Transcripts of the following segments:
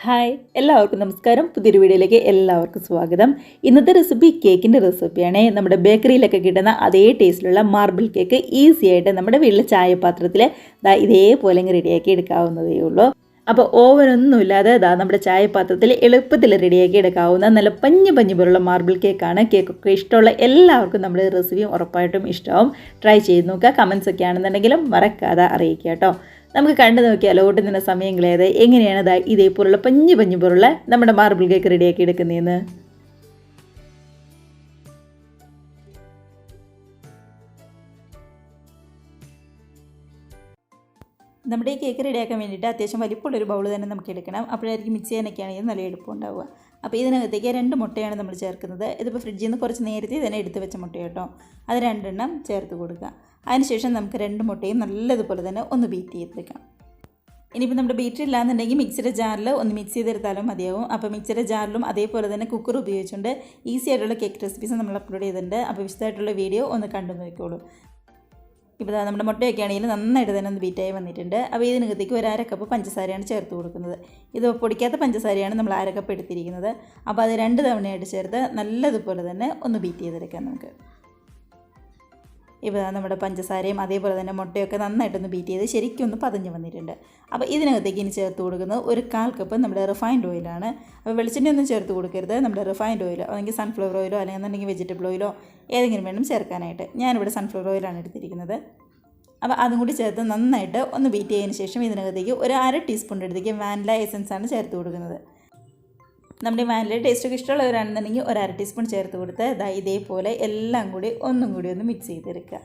Hi എല്ലാവർക്കും നമസ്കാരം. പുതിയൊരു വീഡിയോയിലേക്ക് എല്ലാവർക്കും സ്വാഗതം. ഇന്നത്തെ റെസിപ്പി കേക്കിൻ്റെ റെസിപ്പിയാണ്. നമ്മുടെ ബേക്കറിയിലൊക്കെ കിട്ടുന്ന അതേ ടേസ്റ്റിലുള്ള മാർബിൾ കേക്ക് ഈസി ആയിട്ട് നമ്മുടെ വീട്ടിലെ ചായപാത്രത്തിൽ ഇതേപോലെ റെഡിയാക്കി എടുക്കാവുന്നതേ ഉള്ളൂ. അപ്പോൾ ഓവനൊന്നുമില്ലാതെ നമ്മുടെ ചായപാത്രത്തിൽ എളുപ്പത്തിൽ റെഡിയാക്കി എടുക്കാവുന്ന നല്ല പഞ്ഞു പോലുള്ള മാർബിൾ കേക്കാണ്. കേക്കൊക്കെ ഇഷ്ടമുള്ള എല്ലാവർക്കും നമ്മുടെ റെസിപ്പിയും ഉറപ്പായിട്ടും ഇഷ്ടമാവും. ട്രൈ ചെയ്ത് നോക്കുക. കമൻസ് ഒക്കെ ആണെന്നുണ്ടെങ്കിലും മറക്കാതെ അറിയിക്കുക കേട്ടോ. നമുക്ക് കണ്ടു നോക്കിയാലോ ഓട്ടുന്ന സമയം കളയാതെ എങ്ങനെയാണ് ഇതേപോലുള്ള പഞ്ഞു പോലുള്ള നമ്മുടെ മാർബിൾ കേക്ക് റെഡിയാക്കി എടുക്കുന്നതെന്ന്. നമ്മുടെ ഈ കേക്ക് റെഡിയാക്കാൻ വേണ്ടിയിട്ട് അത്യാവശ്യം വലിപ്പമുള്ളൊരു ബൗൾ തന്നെ നമുക്ക് എടുക്കണം. അപ്പോഴായിരിക്കും മിക്സ് ചെയ്യാനൊക്കെ ആണെങ്കിൽ നല്ല എളുപ്പം ഉണ്ടാവുക. അപ്പോൾ ഇതിനകത്തേക്ക് 2 മുട്ടയാണ് നമ്മൾ ചേർക്കുന്നത്. ഇതിപ്പോൾ ഫ്രിഡ്ജിൽ നിന്ന് കുറച്ച് നേരത്തെ തന്നെ എടുത്ത് വെച്ച മുട്ട കേട്ടോ. അത് 2 എണ്ണം ചേർത്ത് കൊടുക്കുക. അതിനുശേഷം നമുക്ക് 2 മുട്ടയും നല്ലതുപോലെ തന്നെ ഒന്ന് ബീറ്റ് ചെയ്തെടുക്കാം. ഇനിയിപ്പോൾ നമ്മുടെ ബീറ്റർ ഇല്ലാന്നുണ്ടെങ്കിൽ മിക്സിയുടെ ജാറിൽ ഒന്ന് മിക്സ് ചെയ്തെടുത്താലും മതിയാവും. അപ്പോൾ മിക്സിയുടെ ജാറിലും അതേപോലെ തന്നെ കുക്കർ ഉപയോഗിച്ചുകൊണ്ട് ഈസി ആയിട്ടുള്ള കേക്ക് റെസിപ്പീസ് നമ്മൾ അപ്ലോഡ് ചെയ്തിട്ടുണ്ട്. അപ്പോൾ വിശദമായിട്ടുള്ള വീഡിയോ ഒന്ന് കണ്ടു നോക്കിക്കോളൂ. ഇപ്പോൾ നമ്മുടെ മുട്ടയൊക്കെ ആണെങ്കിൽ നന്നായിട്ട് തന്നെ ഒന്ന് ബീറ്റായി വന്നിട്ടുണ്ട്. അപ്പോൾ ഇതിനകത്തേക്ക് 1/2 കപ്പ് പഞ്ചസാരയാണ് ചേർത്ത് കൊടുക്കുന്നത്. ഇത് പൊടിക്കാത്ത പഞ്ചസാരയാണ് നമ്മൾ 1/2 കപ്പ് എടുത്തിരിക്കുന്നത്. അപ്പോൾ അത് 2 തവണയായിട്ട് ചേർത്ത് നല്ലതുപോലെ തന്നെ ഒന്ന് ബീറ്റ് ചെയ്തെടുക്കാം നമുക്ക്. ഇപ്പോൾ നമ്മുടെ പഞ്ചസാരയും അതേപോലെ തന്നെ മുട്ടയൊക്കെ നന്നായിട്ടൊന്ന് ബീറ്റ് ചെയ്ത് ശരിക്കും ഒന്ന് പതഞ്ഞ് വന്നിട്ടുണ്ട്. അപ്പോൾ ഇതിനകത്തേക്ക് ഇനി ചേർത്ത് കൊടുക്കുന്നത് 1/4 കപ്പ് നമ്മുടെ റിഫൈൻഡ് ഓയിലാണ്. അപ്പോൾ വെളിച്ചെണ്ണയൊന്നും ചേർത്ത് കൊടുക്കരുത്. നമ്മുടെ റിഫൈൻഡ് ഓയിലോ അല്ലെങ്കിൽ സൺഫ്ലവർ ഓയിലോ അല്ലെങ്കിൽ വെജിറ്റബിൾ ഓയിലോ ഏതെങ്കിലും വേണം ചേർക്കാനായിട്ട്. ഞാനിവിടെ സൺഫ്ലവർ ഓയിലാണ് എടുത്തിരിക്കുന്നത്. അപ്പോൾ അതും കൂടി ചേർത്ത് നന്നായിട്ട് ഒന്ന് ബീറ്റ് ചെയ്തതിന് ശേഷം ഇതിനകത്തേക്ക് 1/2 ടീസ്പൂൺ അടുത്തേക്ക് വാനില എസൻസ് ആണ് ചേർത്ത് കൊടുക്കുന്നത്. നമ്മുടെ വാനില ടേസ്റ്റൊക്കെ ഇഷ്ടമുള്ളവരാണെന്നുണ്ടെങ്കിൽ 1/2 ടീസ്പൂൺ ചേർത്ത് കൊടുത്ത് ഇതേപോലെ എല്ലാം കൂടി ഒന്നും കൂടി ഒന്ന് മിക്സ് ചെയ്തെടുക്കുക.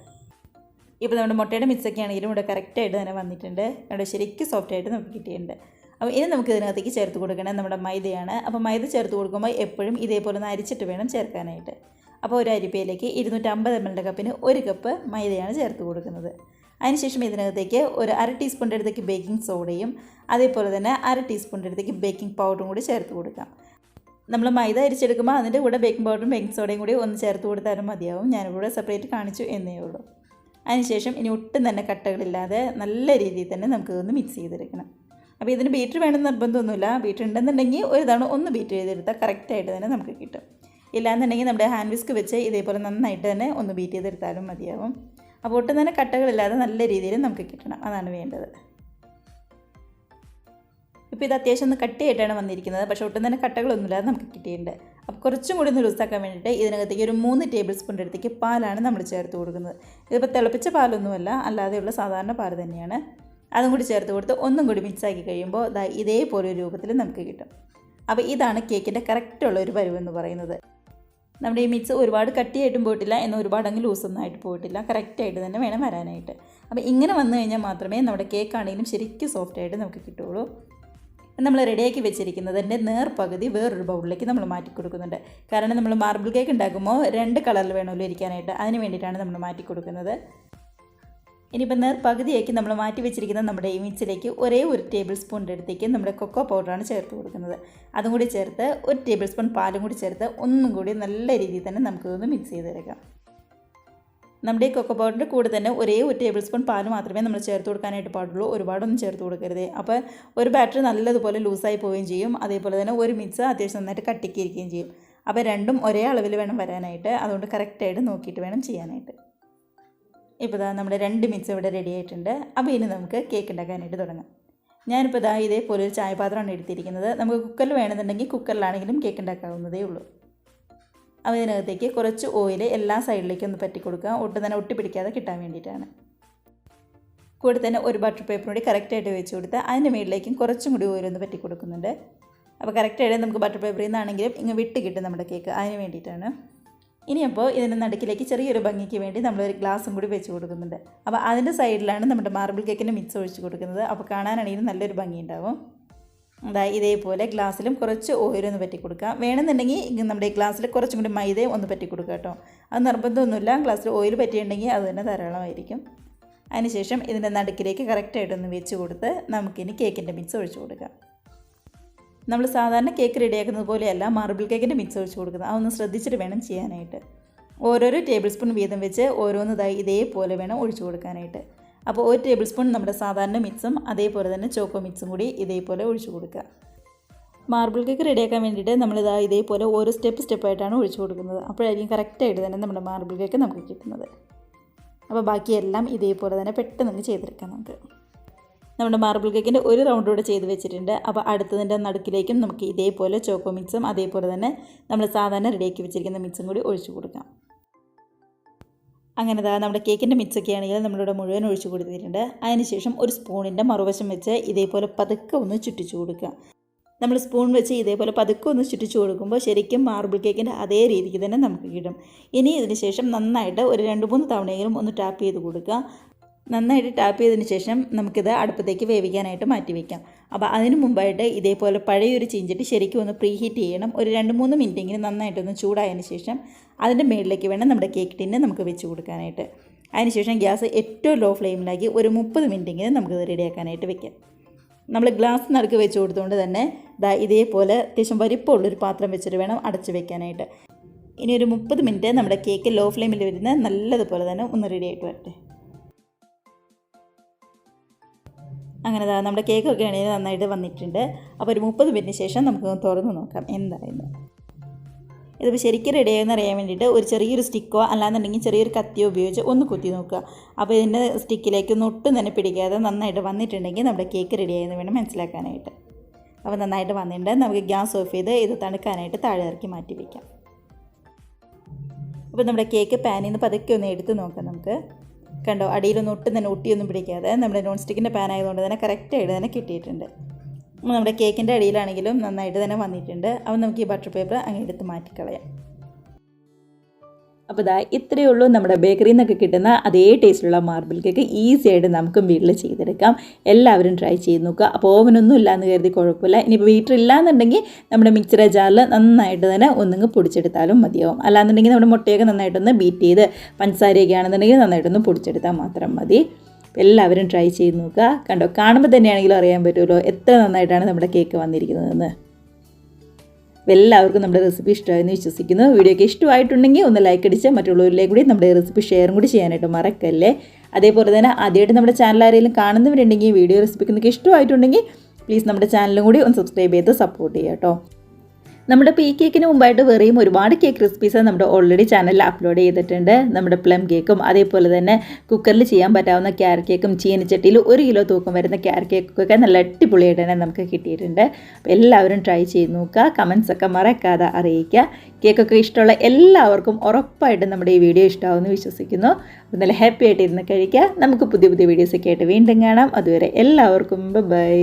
ഇപ്പോൾ നമ്മുടെ മുട്ടയുടെ മിക്സൊക്കെ ആണെങ്കിലും ഇവിടെ കറക്റ്റായിട്ട് തന്നെ വന്നിട്ടുണ്ട്. ഇവിടെ ശരിക്കും സോഫ്റ്റായിട്ട് നമുക്ക് കിട്ടിയിട്ടുണ്ട്. അപ്പോൾ ഇനി നമുക്ക് ഇതിനകത്തേക്ക് ചേർത്ത് കൊടുക്കണം നമ്മുടെ മൈദയാണ്. അപ്പോൾ മൈദ ചേർത്ത് കൊടുക്കുമ്പോൾ എപ്പോഴും ഇതേപോലെ ഒന്ന് അരിച്ചിട്ട് വേണം ചേർക്കാനായിട്ട്. അപ്പോൾ ഒരു അരിപ്പയിലേക്ക് 250 ml കപ്പിന് 1 കപ്പ് മൈദയാണ് ചേർത്ത് കൊടുക്കുന്നത്. അതിനുശേഷം ഇതിനകത്തേക്ക് ഒരു 1/2 ടീസ്പൂണിൻ്റെ അടുത്തേക്ക് ബേക്കിംഗ് സോഡയും അതേപോലെ തന്നെ 1/2 ടീസ്പൂണിൻ്റെ അടുത്തേക്ക് ബേക്കിംഗ് പൗഡറും കൂടി ചേർത്ത് കൊടുക്കാം. നമ്മൾ മൈദ അരിച്ചെടുക്കുമ്പോൾ അതിൻ്റെ കൂടെ ബേക്കിംഗ് പൗഡറും ബേക്കിംഗ് സോഡയും കൂടി ഒന്ന് ചേർത്ത് കൊടുത്താലും മതിയാവും. ഞാനിവിടെ സെപ്പറേറ്റ് കാണിച്ചു എന്നേ ഉള്ളൂ. അതിനുശേഷം ഇനി ഒട്ടും തന്നെ കട്ടകളില്ലാതെ നല്ല രീതിയിൽ തന്നെ നമുക്ക് ഒന്ന് മിക്സ് ചെയ്തെടുക്കണം. അപ്പോൾ ഇതിന് ബീറ്റർ വേണമെന്ന് നിർബന്ധമൊന്നുമില്ല. ബീറ്റർ ഉണ്ടെന്നുണ്ടെങ്കിൽ ഒരു തവണ ഒന്ന് ബീറ്റ് ചെയ്തെടുത്താൽ കറക്റ്റായിട്ട് തന്നെ നമുക്ക് കിട്ടും. ഇല്ലാന്നുണ്ടെങ്കിൽ നമ്മുടെ ഹാൻഡ് വിസ്ക് വെച്ച് ഇതേപോലെ നന്നായിട്ട് തന്നെ ഒന്ന് ബീറ്റ് ചെയ്തെടുത്താലും മതിയാവും. അപ്പോൾ ഒട്ടും തന്നെ കട്ടകളില്ലാതെ നല്ല രീതിയിൽ നമുക്ക് കിട്ടണം. അതാണ് വേണ്ടത്. ഇപ്പോൾ ഇത് അത്യാവശ്യം ഒന്ന് കട്ടിയായിട്ടാണ് വന്നിരിക്കുന്നത്. പക്ഷേ ഒട്ടും തന്നെ കട്ടകളൊന്നുമില്ലാതെ നമുക്ക് കിട്ടിയിട്ടുണ്ട്. അപ്പോൾ കുറച്ചും കൂടി ഒന്ന് ലൂസാക്കാൻ വേണ്ടിയിട്ട് ഇതിനകത്തേക്ക് ഒരു 3 ടേബിൾ സ്പൂണിൻ്റെ അടുത്തേക്ക് പാലാണ് നമ്മൾ ചേർത്ത് കൊടുക്കുന്നത്. ഇതിപ്പോൾ തിളപ്പിച്ച പാലൊന്നുമല്ല, അല്ലാതെയുള്ള സാധാരണ പാൽ തന്നെയാണ്. അതും കൂടി ചേർത്ത് കൊടുത്ത് ഒന്നും കൂടി മിക്സാക്കി കഴിയുമ്പോൾ ഇതേപോലെ ഒരു രൂപത്തിൽ നമുക്ക് കിട്ടും. അപ്പോൾ ഇതാണ് കേക്കിൻ്റെ കറക്റ്റുള്ള ഒരു പരുവെന്ന് പറയുന്നത്. നമ്മുടെ ഈ മിക്സ് ഒരുപാട് കട്ടിയായിട്ടും പോയിട്ടില്ല, എന്നാൽ ഒരുപാട് അങ്ങ് ലൂസൊന്നും ആയിട്ട് പോയിട്ടില്ല. കറക്റ്റായിട്ട് തന്നെ വേണം വരാനായിട്ട്. അപ്പോൾ ഇങ്ങനെ വന്നു കഴിഞ്ഞാൽ മാത്രമേ നമ്മുടെ കേക്കാണെങ്കിലും ശരിക്കും സോഫ്റ്റായിട്ട് നമുക്ക് കിട്ടുള്ളൂ. നമ്മൾ റെഡിയാക്കി വെച്ചിരിക്കുന്നതിൻ്റെ നേർപകുതി വേറൊരു ബൗളിലേക്ക് നമ്മൾ മാറ്റി കൊടുക്കുന്നുണ്ട്. കാരണം നമ്മൾ മാർബിൾ കേക്ക് ഉണ്ടാക്കുമ്പോൾ 2 കളറിൽ വേണമല്ലോ ഇരിക്കാനായിട്ട്. അതിന് വേണ്ടിയിട്ടാണ് നമ്മൾ മാറ്റി കൊടുക്കുന്നത്. ഇനിയിപ്പോൾ നേർപകുതിയാക്കി നമ്മൾ മാറ്റി വെച്ചിരിക്കുന്ന നമ്മുടെ ഈ മിക്സിലേക്ക് ഒരേ 1 ടേബിൾ സ്പൂണിൻ്റെ അടുത്തേക്ക് നമ്മുടെ കൊക്കോ പൗഡറാണ് ചേർത്ത് കൊടുക്കുന്നത്. അതും കൂടി ചേർത്ത് 1 ടേബിൾ സ്പൂൺ പാലും കൂടി ചേർത്ത് ഒന്നും കൂടി നല്ല രീതിയിൽ തന്നെ നമുക്കൊന്ന് മിക്സ് ചെയ്തെടുക്കാം. നമ്മുടെ ഈ കൊക്കോ പൗഡറിൻ്റെ കൂടെ തന്നെ ഒരേ 1 ടേബിൾ സ്പൂൺ പാൽ മാത്രമേ നമ്മൾ ചേർത്ത് കൊടുക്കാനായിട്ട് പാടുള്ളൂ. ഒരുപാടൊന്നും ചേർത്ത് കൊടുക്കരുത്. അപ്പോൾ ഒരു ബാറ്റർ നല്ലതുപോലെ ലൂസായി പോവുകയും ചെയ്യും. അതേപോലെ തന്നെ ഒരു മിക്സ് അത്യാവശ്യം നന്നായിട്ട് കട്ടിക്കിരിക്കുകയും ചെയ്യും. അപ്പോൾ രണ്ടും ഒരേ അളവിൽ വേണം വരാനായിട്ട്. അതുകൊണ്ട് കറക്റ്റായിട്ട് നോക്കിയിട്ട് വേണം ചെയ്യാനായിട്ട്. ഇപ്പോൾ നമ്മുടെ 2 മിക്സ് ഇവിടെ റെഡി ആയിട്ടുണ്ട്. അപ്പോൾ ഇനി നമുക്ക് കേക്ക് ഉണ്ടാക്കാനായിട്ട് തുടങ്ങാം. ഞാനിപ്പോൾ ഇതേപോലെ ഒരു ചായപാത്രമാണ് എടുത്തിരിക്കുന്നത്. നമുക്ക് കുക്കറിൽ വേണമെന്നുണ്ടെങ്കിൽ കുക്കറിലാണെങ്കിലും കേക്ക് ഉണ്ടാക്കാവുന്നതേ ഉള്ളൂ. അപ്പോൾ ഇതിനകത്തേക്ക് കുറച്ച് ഓയിൽ എല്ലാ സൈഡിലേക്കും ഒന്ന് പറ്റി കൊടുക്കുക. ഒട്ടും തന്നെ ഒട്ടി പിടിക്കാതെ കിട്ടാൻ വേണ്ടിയിട്ടാണ്. കൂടെ തന്നെ ഒരു ബട്ടർ പേപ്പർ കൂടി കറക്റ്റായിട്ട് വെച്ച് കൊടുത്ത് അതിൻ്റെ മുകളിലേക്കും കുറച്ചും കൂടി ഓയിലൊന്ന് പറ്റി കൊടുക്കുന്നുണ്ട്. അപ്പോൾ കറക്റ്റായിട്ട് നമുക്ക് ബട്ടർ പേപ്പറിൽ നിന്നാണെങ്കിലും ഇങ്ങ് വിട്ട് കിട്ടും നമ്മുടെ കേക്ക്. അതിന് വേണ്ടിയിട്ടാണ്. ഇനിയപ്പോൾ ഇതിൻ്റെ നടുക്കിലേക്ക് ചെറിയൊരു ഭംഗിക്ക് വേണ്ടി നമ്മളൊരു ഗ്ലാസും കൂടി വെച്ച് കൊടുക്കുന്നുണ്ട്. അപ്പോൾ അതിൻ്റെ സൈഡിലാണ് നമ്മുടെ മാർബിൾ കേക്കിൻ്റെ മിക്സ് ഒഴിച്ച് കൊടുക്കുന്നത്. അപ്പോൾ കാണാനാണെങ്കിലും നല്ലൊരു ഭംഗി ഉണ്ടാവും. ഇതേപോലെ ഗ്ലാസ്സിലും കുറച്ച് ഓയിലൊന്ന് പറ്റി കൊടുക്കുക. വേണമെന്നുണ്ടെങ്കിൽ നമ്മുടെ ഈ ഗ്ലാസ്സിൽ കുറച്ചും കൂടി മൈദയും ഒന്ന് പറ്റി കൊടുക്കുക കേട്ടോ. അത് നിർബന്ധമൊന്നുമില്ല. ഗ്ലാസ്സിൽ ഓയിൽ പറ്റിയിട്ടുണ്ടെങ്കിൽ അത് തന്നെ ധാരാളമായിരിക്കും. അതിനുശേഷം ഇതിൻ്റെ നടുക്കിലേക്ക് കറക്റ്റായിട്ടൊന്ന് വെച്ച് കൊടുത്ത് നമുക്കിനി കേക്കിൻ്റെ മിക്സ് ഒഴിച്ച് കൊടുക്കാം. നമ്മൾ സാധാരണ കേക്ക് റെഡിയാക്കുന്നത് പോലെയല്ല മാർബിൾ കേക്കിൻ്റെ മിക്സ് ഒഴിച്ച് കൊടുക്കുന്നത്. അതൊന്ന് ശ്രദ്ധിച്ചിട്ട് വേണം ചെയ്യാനായിട്ട്. ഓരോരോ ടേബിൾ സ്പൂൺ വീതം വെച്ച് ഓരോന്ന് ഇതേപോലെ വേണം ഒഴിച്ച് കൊടുക്കാനായിട്ട്. അപ്പോൾ 1 ടേബിൾ സ്പൂൺ നമ്മുടെ സാധാരണ മിക്സും അതേപോലെ തന്നെ ചോക്കോ മിക്സും കൂടി ഇതേപോലെ ഒഴിച്ചു കൊടുക്കുക. മാർബിൾ കേക്ക് റെഡിയാക്കാൻ വേണ്ടിയിട്ട് നമ്മളിതാ ഇതേപോലെ ഓരോ സ്റ്റെപ്പായിട്ടാണ് ഒഴിച്ചു കൊടുക്കുന്നത്. അപ്പോഴായിരിക്കും കറക്റ്റായിട്ട് തന്നെ നമ്മുടെ മാർബിൾ കേക്ക് നമുക്ക് കിട്ടുന്നത്. അപ്പോൾ ബാക്കിയെല്ലാം ഇതേപോലെ തന്നെ പെട്ടെന്ന് ചെയ്തെടുക്കാം നമുക്ക്. നമ്മുടെ മാർബിൾ കേക്കിൻ്റെ ഒരു റൗണ്ട് കൂടെ ചെയ്ത് വെച്ചിട്ടുണ്ട്. അപ്പോൾ അടുത്തതിൻ്റെ നടുക്കിലേക്കും നമുക്ക് ഇതേപോലെ ചോക്കോ മിക്സും അതേപോലെ തന്നെ നമ്മൾ സാധാരണ റെഡിയാക്കി വെച്ചിരിക്കുന്ന മിക്സും കൂടി ഒഴിച്ചു കൊടുക്കാം. അങ്ങനെ നമ്മുടെ കേക്കിൻ്റെ മിക്സൊക്കെ ആണെങ്കിൽ നമ്മളിവിടെ മുഴുവൻ ഒഴിച്ചു കൊടുത്തിട്ടുണ്ട്. അതിനുശേഷം ഒരു സ്പൂണിൻ്റെ മറുവശം വെച്ച് ഇതേപോലെ പതുക്കെ ഒന്ന് ചുറ്റിച്ചു കൊടുക്കുക. നമ്മൾ സ്പൂൺ വെച്ച് ഇതേപോലെ പതുക്കെ ഒന്ന് ചുറ്റിച്ചു കൊടുക്കുമ്പോൾ ശരിക്കും മാർബിൾ കേക്കിൻ്റെ അതേ രീതിക്ക് തന്നെ നമുക്ക് കിട്ടും. ഇനി ഇതിന് ശേഷം നന്നായിട്ട് ഒരു 2-3 തവണയെങ്കിലും ഒന്ന് ടാപ്പ് ചെയ്ത് കൊടുക്കുക. നന്നായിട്ട് ടാപ്പ് ചെയ്തതിന് ശേഷം നമുക്കിത് അടുപ്പത്തേക്ക് വേവിക്കാനായിട്ട് മാറ്റി വയ്ക്കാം. അപ്പോൾ അതിന് മുമ്പായിട്ട് ഇതേപോലെ പഴയൊരു ചീഞ്ചട്ടി ശരിക്കും ഒന്ന് പ്രീ ഹീറ്റ് ചെയ്യണം. ഒരു 2-3 മിനിറ്റെങ്കിലും നന്നായിട്ടൊന്ന് ചൂടായതിന് ശേഷം അതിൻ്റെ മുകളിലേക്ക് വേണം നമ്മുടെ കേക്ക് ടിന്ന് നമുക്ക് വെച്ച് കൊടുക്കാനായിട്ട്. അതിനുശേഷം ഗ്യാസ് ഏറ്റവും ലോ ഫ്ലെയിമിലാക്കി ഒരു 30 മിനിറ്റെങ്കിലും നമുക്കിത് റെഡിയാക്കാനായിട്ട് വെക്കാം. നമ്മൾ ഗ്ലാസ് നടുക്ക് വെച്ച് കൊടുത്തുകൊണ്ട് തന്നെ ഇതേപോലെ അത്യാവശ്യം വലിപ്പമുള്ളൊരു പാത്രം വെച്ചിട്ട് വേണം അടച്ച് വെക്കാനായിട്ട്. ഇനി ഒരു 30 മിനിറ്റ് നമ്മുടെ കേക്ക് ലോ ഫ്ലെയിമിൽ വരുന്ന നല്ലതുപോലെ തന്നെ ഒന്ന് റെഡി ആയിട്ട് വരട്ടെ. അങ്ങനെ നമ്മുടെ കേക്കൊക്കെ ആണെങ്കിൽ നന്നായിട്ട് വന്നിട്ടുണ്ട്. അപ്പോൾ ഒരു 30 മിനിറ്റിന് ശേഷം നമുക്ക് തുറന്ന് നോക്കാം എന്തായിരുന്നു. ഇതിപ്പോൾ ശരിക്കും റെഡിയായെന്ന് അറിയാൻ വേണ്ടിയിട്ട് ഒരു ചെറിയൊരു സ്റ്റിക്കോ അല്ലാന്നുണ്ടെങ്കിൽ ചെറിയൊരു കത്തിയോ ഉപയോഗിച്ച് ഒന്ന് കുത്തി നോക്കുക. അപ്പോൾ ഇതിൻ്റെ സ്റ്റിക്കിലേക്കൊന്നും ഒട്ടും തന്നെ പിടിക്കാതെ നന്നായിട്ട് വന്നിട്ടുണ്ടെങ്കിൽ നമ്മുടെ കേക്ക് റെഡിയായെന്ന് വേണം മനസ്സിലാക്കാനായിട്ട്. അപ്പോൾ നന്നായിട്ട് വന്നിട്ടുണ്ട്. നമുക്ക് ഗ്യാസ് ഓഫ് ചെയ്ത് ഇത് തണുക്കാനായിട്ട് താഴെ ഇറക്കി മാറ്റി വയ്ക്കാം. അപ്പോൾ നമ്മുടെ കേക്ക് പാനിൽ നിന്ന് പതുക്കെ ഒന്ന് എടുത്ത് നോക്കാം. നമുക്ക് കണ്ടോ, അടിയിലൊന്നും ഒട്ടും തന്നെ ഒട്ടിയൊന്നും പിടിക്കാതെ നമ്മുടെ നോൺ സ്റ്റിക്കിൻ്റെ പാൻ ആയതുകൊണ്ട് തന്നെ കറക്റ്റായിട്ട് തന്നെ കിട്ടിയിട്ടുണ്ട്. നമ്മുടെ കേക്കിൻ്റെ അടിയിലാണെങ്കിലും നന്നായിട്ട് തന്നെ വന്നിട്ടുണ്ട്. അപ്പോൾ നമുക്ക് ഈ ബട്ടർ പേപ്പർ അങ്ങ് എടുത്ത് മാറ്റിക്കളയാം. അപ്പോൾ ഇത്രയേ ഉള്ളൂ നമ്മുടെ ബേക്കറിയിൽ നിന്നൊക്കെ കിട്ടുന്ന അതേ ടേസ്റ്റിലുള്ള മാർബിൾ കേക്ക് ഈസി ആയിട്ട് നമുക്കും വീട്ടിൽ ചെയ്തെടുക്കാം. എല്ലാവരും ട്രൈ ചെയ്ത് നോക്കുക. അപ്പോൾ ഓവനൊന്നും ഇല്ലയെന്ന് കരുതി കുഴപ്പമില്ല. ഇനിയിപ്പോൾ ബീറ്റർ ഇല്ലയെന്നുണ്ടെങ്കിൽ നമ്മുടെ മിക്സർ ജാറിൽ നന്നായിട്ട് തന്നെ ഒന്നുങ്ങ് പൊടിച്ചെടുത്താലും മതിയാവും. അല്ലാന്നുണ്ടെങ്കിൽ നമ്മുടെ മുട്ടയൊക്കെ നന്നായിട്ടൊന്ന് ബീറ്റ് ചെയ്ത് പഞ്ചസാരയൊക്കെ ആണെന്നുണ്ടെങ്കിൽ നന്നായിട്ടൊന്ന് പൊടിച്ചെടുത്താൽ മാത്രം മതി. എല്ലാവരും ട്രൈ ചെയ്ത് നോക്കുക. കണ്ടോ, കാണുമ്പോൾ തന്നെയാണെങ്കിലും അറിയാൻ പറ്റുമല്ലോ എത്ര നന്നായിട്ടാണ് നമ്മുടെ കേക്ക് വന്നിരിക്കുന്നതെന്ന്. എല്ലാവർക്കും നമ്മുടെ റെസിപ്പി ഇഷ്ടമായെന്ന് വിശ്വസിക്കുന്നു. വീഡിയോയ്ക്ക് ഇഷ്ടമായിട്ടുണ്ടെങ്കിൽ ഒന്ന് ലൈക്ക് അടിച്ച് മറ്റുള്ളവരിലേക്ക് കൂടി നമ്മുടെ റെസിപ്പി ഷെയറും കൂടി ചെയ്യാനായിട്ട് മറക്കല്ലേ. അതേപോലെ തന്നെ ആദ്യമായിട്ട് നമ്മുടെ ചാനൽ ആരെങ്കിലും കാണുന്നവരുണ്ടെങ്കിൽ വീഡിയോ റെസിപ്പിക്ക് നിങ്ങൾക്ക് ഇഷ്ടമായിട്ടുണ്ടെങ്കിൽ പ്ലീസ് നമ്മുടെ ചാനലും കൂടി ഒന്ന് സബ്സ്ക്രൈബ് ചെയ്ത് സപ്പോർട്ട് ചെയ്യാം കേട്ടോ. നമ്മുടെ ഈ കേക്കിന് മുമ്പായിട്ട് വേറെയും ഒരുപാട് കേക്ക് റെസിപ്പീസ് നമ്മുടെ ഓൾറെഡി ചാനലിൽ അപ്ലോഡ് ചെയ്തിട്ടുണ്ട്. നമ്മുടെ പ്ലം കേക്കും അതേപോലെ തന്നെ കുക്കറിൽ ചെയ്യാൻ പറ്റാവുന്ന ക്യാരറ്റ് കേക്കും ചീനച്ചട്ടിയിൽ 1 കിലോ തൂക്കം വരുന്ന ക്യാരറ്റ് കേക്കൊക്കെ നല്ല അടിപൊളിയായിട്ട് തന്നെ നമുക്ക് കിട്ടിയിട്ടുണ്ട്. അപ്പോൾ എല്ലാവരും ട്രൈ ചെയ്ത് നോക്കുക. കമൻസൊക്കെ മറക്കാതെ അറിയിക്കുക. കേക്കൊക്കെ ഇഷ്ടമുള്ള എല്ലാവർക്കും ഉറപ്പായിട്ടും നമ്മുടെ ഈ വീഡിയോ ഇഷ്ടമാവുമെന്ന് വിശ്വസിക്കുന്നു. അപ്പോൾ നല്ല ഹാപ്പി ആയിട്ട് ഇരുന്ന് കഴിക്കുക. നമുക്ക് പുതിയ വീഡിയോസൊക്കെ ആയിട്ട് വീണ്ടും കാണാം. അതുവരെ എല്ലാവർക്കും ബൈ.